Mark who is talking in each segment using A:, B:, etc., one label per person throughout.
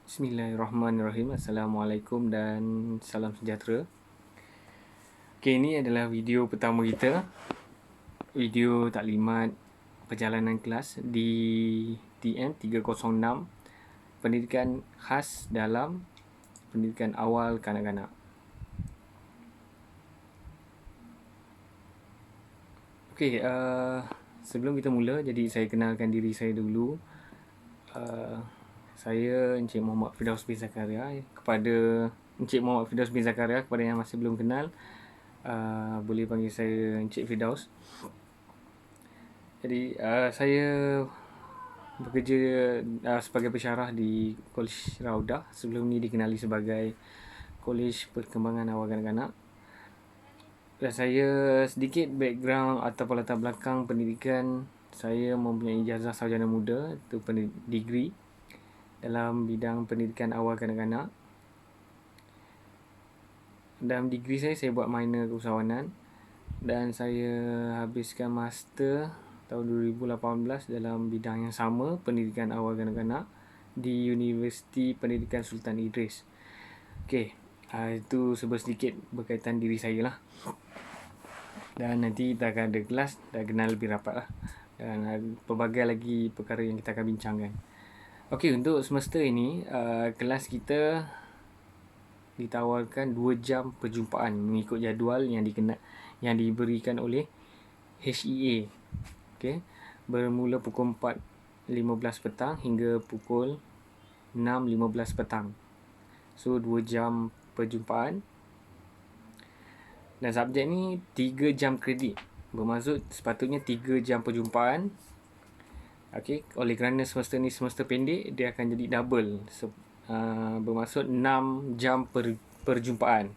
A: Bismillahirrahmanirrahim. Assalamualaikum dan salam sejahtera. Okay, ini adalah video pertama kita. Video taklimat perjalanan kelas di TM 306, pendidikan khas dalam pendidikan awal kanak-kanak. Okay, sebelum kita mula, jadi saya kenalkan diri saya dulu. Saya Encik Muhammad Firdaus bin Zakaria. Kepada Encik Muhammad Firdaus bin Zakaria, kepada yang masih belum kenal, boleh panggil saya Encik Firdaus. Jadi saya bekerja sebagai pensyarah di Kolej Raudah. Sebelum ni dikenali sebagai Kolej Perkembangan Awal Kanak-kanak. Dan saya sedikit background atau latar belakang pendidikan. Saya mempunyai ijazah sarjana muda, itu degree dalam bidang pendidikan awal kanak-kanak. Dalam degree saya buat minor keusahawanan, dan saya habiskan master tahun 2018 dalam bidang yang sama, pendidikan awal kanak-kanak, di Universiti Pendidikan Sultan Idris. Okey, itu sedikit berkaitan diri saya lah. Dan nanti kita akan ada kelas, dah kenal lebih rapat lah. Dan pelbagai lagi perkara yang kita akan bincangkan. Okey, untuk semester ini, kelas kita ditawarkan 2 jam perjumpaan mengikut jadual yang diberikan oleh HEA. Okey, bermula pukul 4.15 petang hingga pukul 6.15 petang. So 2 jam perjumpaan. Dan subjek ni 3 jam kredit. Bermaksud sepatutnya 3 jam perjumpaan. Okey, oleh kerana semester ni semester pendek, dia akan jadi double. Bermaksud 6 jam perjumpaan.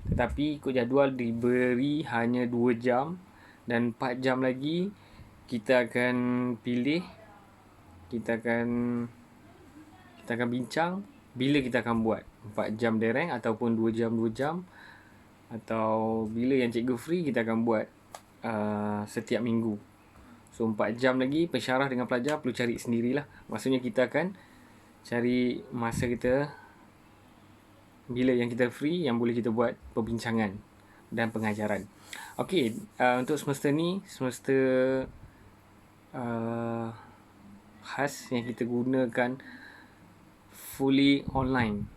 A: Tetapi ikut jadual diberi hanya 2 jam, dan 4 jam lagi kita akan pilih, kita akan bincang bila kita akan buat 4 jam dereng ataupun 2 jam, atau bila yang cikgu free kita akan buat setiap minggu. So 4 jam lagi pensyarah dengan pelajar perlu cari sendirilah. Maksudnya kita akan cari masa kita bila yang kita free, yang boleh kita buat perbincangan dan pengajaran. Okey, untuk semester ni, semester khas yang kita gunakan fully online,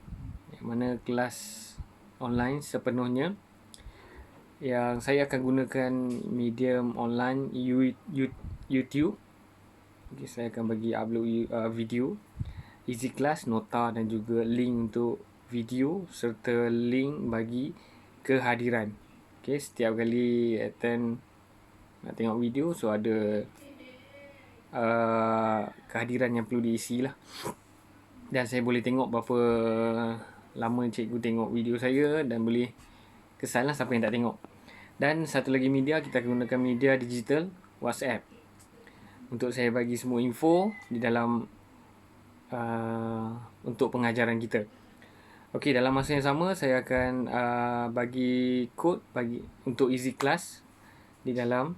A: yang mana kelas online sepenuhnya. Yang saya akan gunakan medium online YouTube. Okay, saya akan bagi upload video, easy class, nota dan juga link untuk video serta link bagi kehadiran. Okay, setiap kali attend nak tengok video, so ada kehadiran yang perlu diisi lah. Dan saya boleh tengok berapa lama cikgu tengok video saya, dan boleh kesan lah siapa yang tak tengok. Dan satu lagi media, kita gunakan media digital WhatsApp untuk saya bagi semua info di dalam untuk pengajaran kita. Okey, dalam masa yang sama saya akan bagi kod untuk easy class di dalam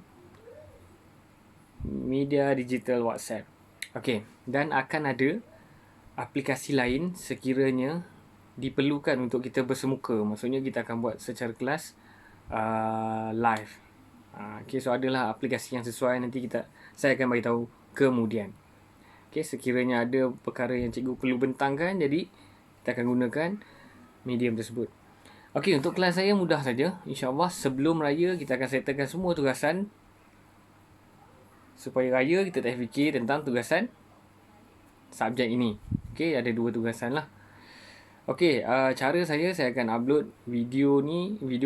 A: media digital WhatsApp. Okey, dan akan ada aplikasi lain sekiranya diperlukan untuk kita bersemuka. Maksudnya kita akan buat secara kelas live. Okay, so adalah aplikasi yang sesuai, nanti saya akan bagi tahu kemudian. Okay, sekiranya ada perkara yang cikgu perlu bentangkan, jadi kita akan gunakan medium tersebut. Okay, untuk kelas saya mudah saja. InsyaAllah sebelum raya kita akan settlekan semua tugasan, supaya raya kita tak fikir tentang tugasan subjek ini. Okay, ada 2 tugasan lah. Okey, cara saya akan upload video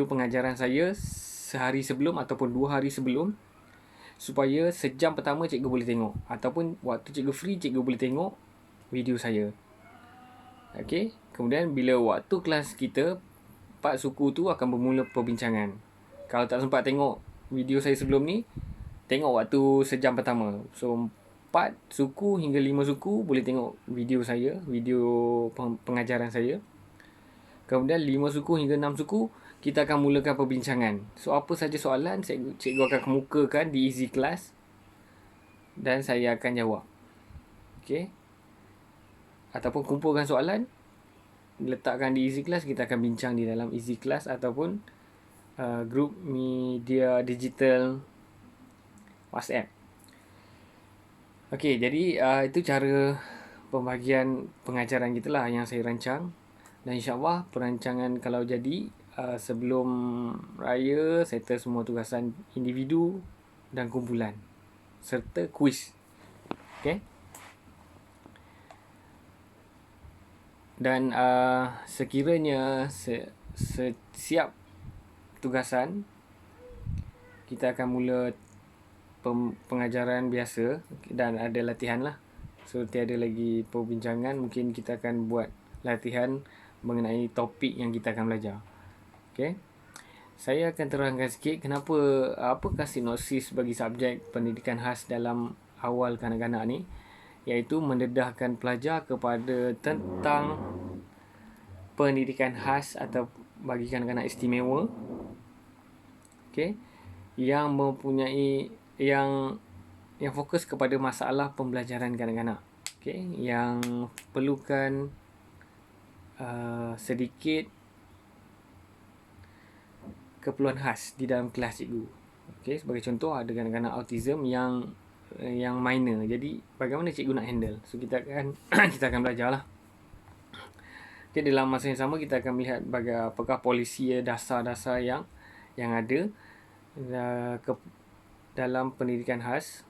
A: pengajaran saya sehari sebelum ataupun 2 hari sebelum, supaya sejam pertama cikgu boleh tengok, ataupun waktu cikgu free cikgu boleh tengok video saya. Okey, kemudian bila waktu kelas kita, part suku tu akan bermula perbincangan. Kalau tak sempat tengok video saya sebelum ni, tengok waktu sejam pertama. So 4 suku hingga 5 suku boleh tengok video saya, video pengajaran saya. Kemudian 5 suku hingga 6 suku kita akan mulakan perbincangan. So apa saja soalan cikgu akan kemukakan di easy class dan saya akan jawab. Okey. ataupun kumpulkan soalan, letakkan di Easy Class, kita akan bincang di dalam Easy Class ataupun grup media digital WhatsApp. Okey, jadi itu cara pembagian pengajaran kita lah yang saya rancang. Dan insyaAllah perancangan kalau jadi sebelum raya, settle semua tugasan individu dan kumpulan serta kuis. Okay. Dan sekiranya siap tugasan, kita akan mula pengajaran biasa dan ada latihan lah. So tiada lagi perbincangan, mungkin kita akan buat latihan mengenai topik yang kita akan belajar. Okay. Saya akan terangkan sikit apakah sinopsis bagi subjek pendidikan khas dalam awal kanak-kanak ni, iaitu mendedahkan pelajar kepada tentang pendidikan khas atau bagi kanak-kanak istimewa, okay, yang mempunyai yang fokus kepada masalah pembelajaran kanak-kanak, okay, yang perlukan sedikit keperluan khas di dalam kelas cikgu. Okay, sebagai contoh, ada kanak-kanak autism yang minor. Jadi bagaimana cikgu nak handle? So kita akan belajar lah. Okay, dalam masa yang sama kita akan melihat apakah polisi dasar-dasar yang ada dalam pendidikan khas,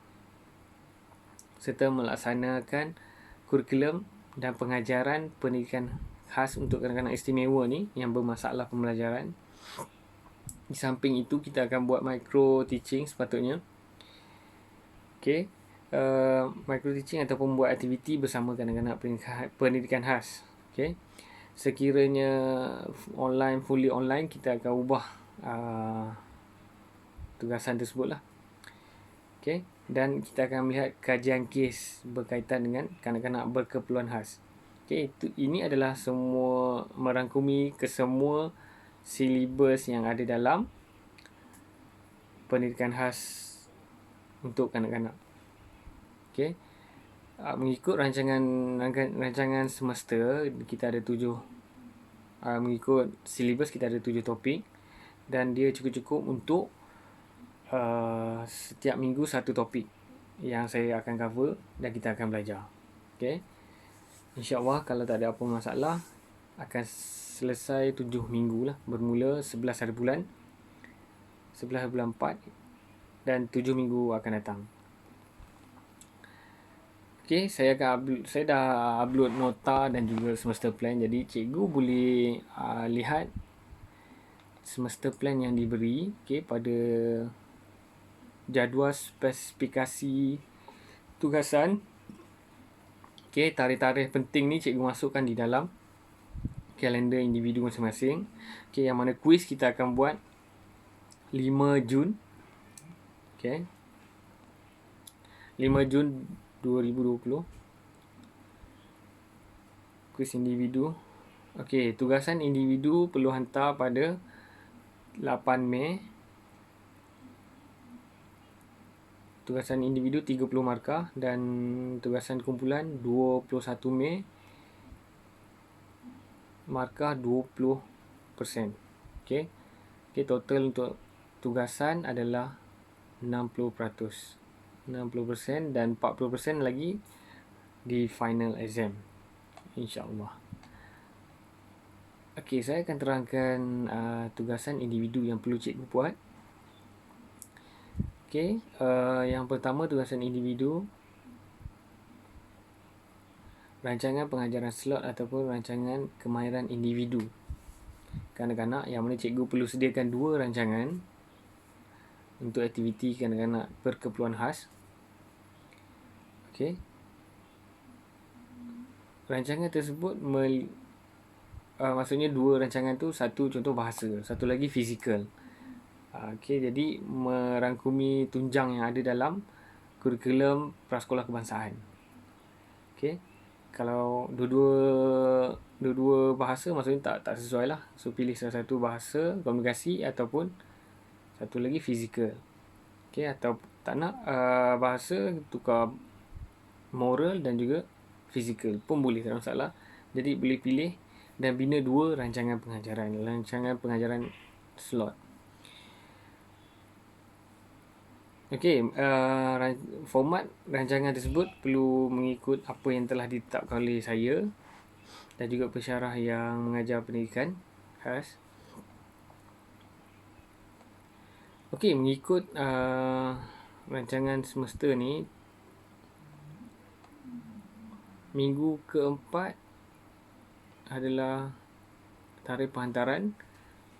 A: serta melaksanakan kurikulum dan pengajaran pendidikan khas untuk kanak-kanak istimewa ni yang bermasalah pembelajaran. Di samping itu kita akan buat micro teaching sepatutnya. Okay. Micro teaching ataupun buat aktiviti bersama kanak-kanak pendidikan khas. Okay. Sekiranya fully online, kita akan ubah tugasan tersebut lah. Okay. Dan kita akan melihat kajian kes berkaitan dengan kanak-kanak berkeperluan khas. Okay. Ini adalah semua merangkumi kesemua silibus yang ada dalam pendidikan khas untuk kanak-kanak. Okay. Mengikut rancangan semester, kita ada 7 mengikut silibus kita ada 7 topik, dan dia cukup-cukup untuk setiap minggu satu topik yang saya akan cover dan kita akan belajar. Okay. InsyaAllah kalau tak ada apa masalah, akan selesai 7 minggu lah, bermula 11 hari bulan 11 bulan 4 dan 7 minggu akan datang. Okay, saya dah upload nota dan juga semester plan, jadi cikgu boleh lihat semester plan yang diberi, okay, pada jadual spesifikasi tugasan. Okay, tarikh-tarikh penting ni cikgu masukkan di dalam kalender individu masing-masing. Okay, yang mana kuis kita akan buat 5 Jun. Okay. 5 Jun 2020. Kuis individu. Okay, tugasan individu perlu hantar pada 8 Mei. Tugasan individu 30 markah dan tugasan kumpulan 21 Mei. Markah 20%. Okay. Okay, total untuk tugasan adalah 60%. 60% dan 40% lagi di final exam, InsyaAllah. Okay, saya akan terangkan tugasan individu yang perlu cikgu buat. Okay, yang pertama tugasan individu, rancangan pengajaran slot ataupun rancangan kemahiran individu kanak-kanak, yang mana cikgu perlu sediakan 2 rancangan untuk aktiviti kanak-kanak berkeperluan khas. Okay. Rancangan tersebut maksudnya 2 rancangan tu, satu contoh bahasa, satu lagi fizikal. Okay, jadi merangkumi tunjang yang ada dalam kurikulum prasekolah kebangsaan. Okay. Kalau dua-dua bahasa, maksudnya tak sesuai lah. So pilih salah satu bahasa komunikasi ataupun satu lagi fizikal. Okay, atau tak nak bahasa, tukar moral dan juga fizikal pun boleh, tak ada masalah. Jadi boleh pilih dan bina 2 rancangan pengajaran slot. Okey, format rancangan tersebut perlu mengikut apa yang telah ditetapkan oleh saya dan juga pensyarah yang mengajar pendidikan khas. Okey, mengikut rancangan semesta ni, minggu keempat adalah tarikh penghantaran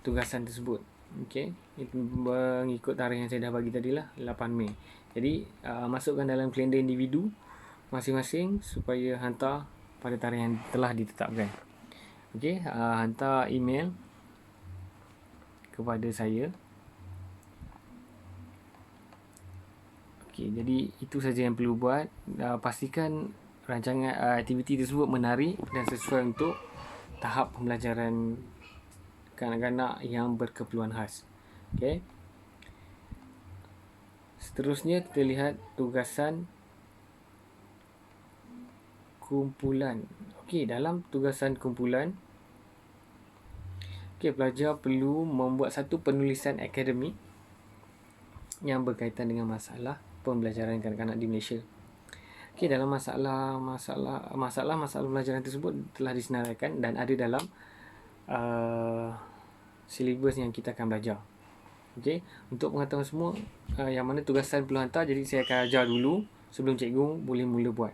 A: tugasan tersebut. Okey, itu mengikut tarikh yang saya dah bagi tadi lah, 8 Mei. Jadi masukkan dalam kalender individu masing-masing supaya hantar pada tarikh yang telah ditetapkan. Okey, hantar email kepada saya. Okey, jadi itu saja yang perlu buat. Pastikan rancangan aktiviti tersebut menarik dan sesuai untuk tahap pembelajaran kanak-kanak yang berkeperluan khas. Okey. Seterusnya kita lihat tugasan kumpulan. Okey, dalam tugasan kumpulan, pelajar perlu membuat satu penulisan akademik yang berkaitan dengan masalah pembelajaran kanak-kanak di Malaysia. Okey, dalam masalah pembelajaran tersebut telah disenaraikan dan ada dalam silibus yang kita akan belajar. Okey, untuk pengetahuan semua yang mana tugasan perlu hantar, jadi saya akan ajar dulu sebelum cikgu boleh mula buat.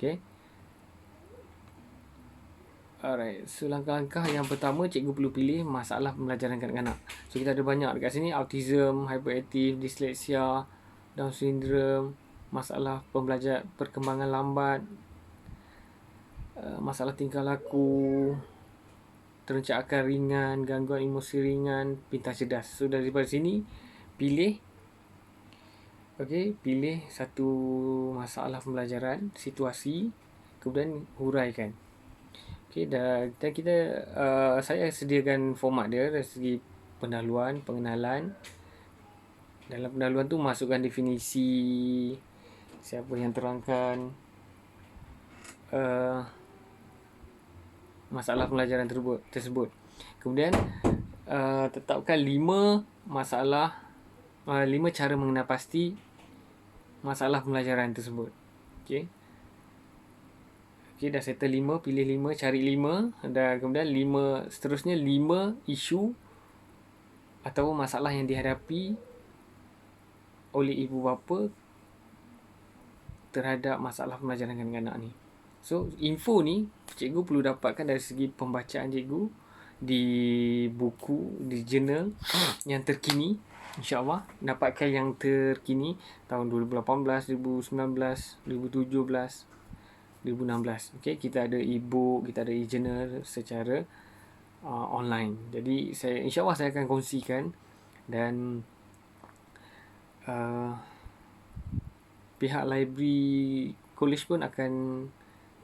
A: Okey. Alright, so langkah-langkah yang pertama, cikgu perlu pilih masalah pembelajaran kanak-kanak. So kita ada banyak dekat sini: autism, hyperaktif, disleksia, Down syndrome, masalah perkembangan lambat, masalah tingkah laku, terencak akal ringan, gangguan emosi ringan, pintar cerdas. So daripada sini pilih satu masalah pembelajaran, situasi, kemudian huraikan. Okey, dan kita saya sediakan format dia dari segi pendahuluan, pengenalan. Dalam pendahuluan tu masukkan definisi, siapa yang terangkan, masalah pembelajaran tersebut. Kemudian tetapkan 5 cara mengenal pasti masalah pembelajaran tersebut. Okey, dah settle 5, pilih 5, cari 5, dan kemudian 5 seterusnya 5 isu atau masalah yang dihadapi oleh ibu bapa terhadap masalah pembelajaran kanak-kanak ni. So info ni cikgu perlu dapatkan dari segi pembacaan cikgu di buku, di jurnal yang terkini. InsyaAllah dapatkan yang terkini tahun 2018, 2019, 2017, 2016. Okey, kita ada e-book, kita ada e-journal secara online. Jadi insyaAllah saya akan kongsikan, dan pihak library college pun akan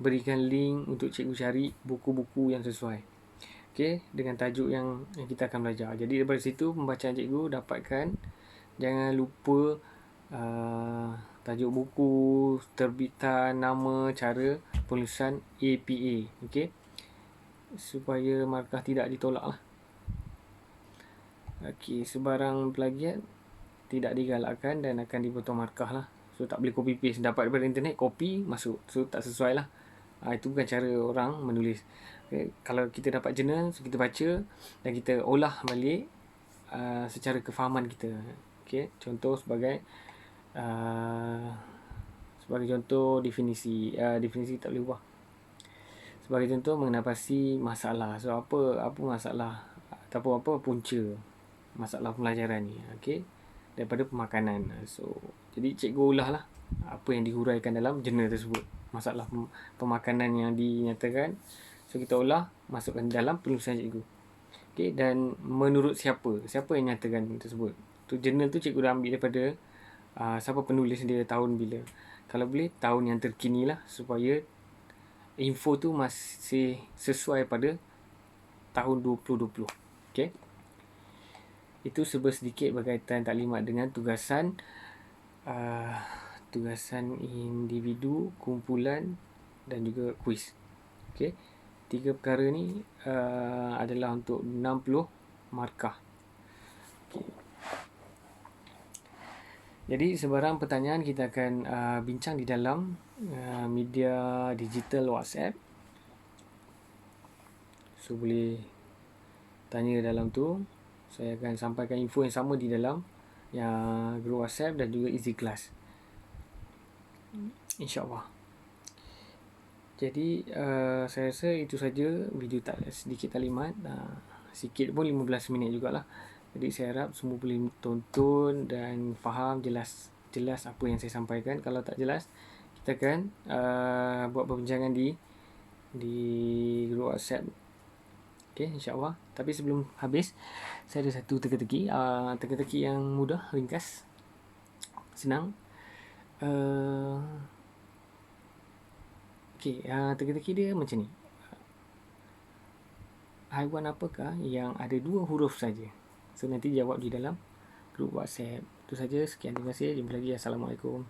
A: berikan link untuk cikgu cari buku-buku yang sesuai. Okey, dengan tajuk yang kita akan belajar. Jadi daripada situ pembacaan cikgu dapatkan. Jangan lupa tajuk buku, terbitan, nama, cara penulisan APA. Okey, supaya markah tidak ditolak lah. Okey, sebarang plagiat tidak digalakkan dan akan dipotong markah lah. So tak boleh copy paste, dapat daripada internet, copy masuk. So tak sesuai lah. Itu bukan cara orang menulis. Okay. Kalau kita dapat jurnal, so kita baca dan kita olah balik secara kefahaman kita. Okay. Contoh sebagai contoh definisi tak boleh ubah. Sebagai contoh mengenal pasti masalah. So apa masalah ataupun apa punca masalah pembelajaran ni. Okay. Daripada pemakanan. So jadi cikgu ulah lah apa yang dihuraikan dalam jurnal tersebut, masalah pemakanan yang dinyatakan. So kita olah, masukkan dalam penulisan cikgu. Okay, dan menurut siapa yang nyatakan tersebut. Tu jurnal tu cikgu dah ambil daripada siapa penulis dia, tahun bila. Kalau boleh tahun yang terkini lah, supaya info tu masih sesuai pada tahun 2020. Okay, itu sedikit berkaitan taklimat dengan tugasan individu, kumpulan dan juga kuis. Okey. 3 perkara ni adalah untuk 60 markah. Okay. Jadi sebarang pertanyaan kita akan bincang di dalam media digital WhatsApp. So boleh tanya dalam tu. Saya akan sampaikan info yang sama di dalam grup WhatsApp dan juga Easy Class, InsyaAllah. Jadi saya rasa itu saja video sedikit taklimat, sikit pun 15 minit jugalah. Jadi saya harap semua boleh tonton dan faham jelas apa yang saya sampaikan. Kalau tak jelas, kita akan buat perbincangan di grup WhatsApp. Okay, insyaAllah. Tapi sebelum habis, saya ada satu teka-teki. Teka-teki yang mudah, ringkas, senang. Okay, teka-teki dia macam ni. Haiwan apakah yang ada 2 huruf saja? So nanti jawab di dalam grup WhatsApp. Itu saja. Sekian, terima kasih. Jumpa lagi. Assalamualaikum.